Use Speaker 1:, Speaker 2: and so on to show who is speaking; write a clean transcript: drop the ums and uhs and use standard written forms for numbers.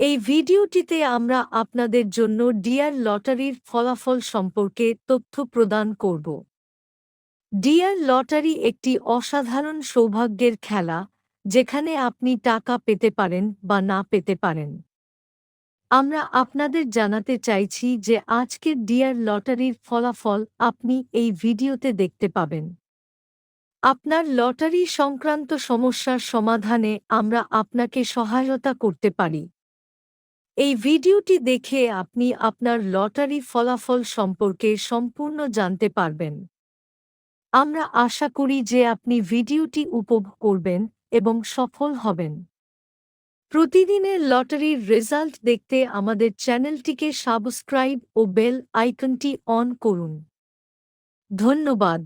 Speaker 1: এই ভিডিওটিতে আমরা আপনাদের জন্য ডিয়ার লটারির ফলাফল সম্পর্কে তথ্য প্রদান করব। ডিয়ার লটারি একটি অসাধারণ সৌভাগ্যের খেলা, যেখানে আপনি টাকা পেতে পারেন বা না পেতে পারেন। আমরা আপনাদের জানাতে চাইছি যে আজকের ডিয়ার লটারির ফলাফল আপনি এই ভিডিওতে দেখতে পাবেন। আপনার লটারি সংক্রান্ত সমস্যার সমাধানে আমরা আপনাকে সহায়তা করতে পারি। এই ভিডিওটি দেখে আপনি আপনার লটারি ফলাফল সম্পর্কে সম্পূর্ণ জানতে পারবেন। আমরা আশা করি যে আপনি ভিডিওটি উপভোগ করবেন এবং সফল হবেন। প্রতিদিনের লটারির রেজাল্ট দেখতে আমাদের চ্যানেলটিকে সাবস্ক্রাইব ও বেল আইকনটি অন করুন। ধন্যবাদ।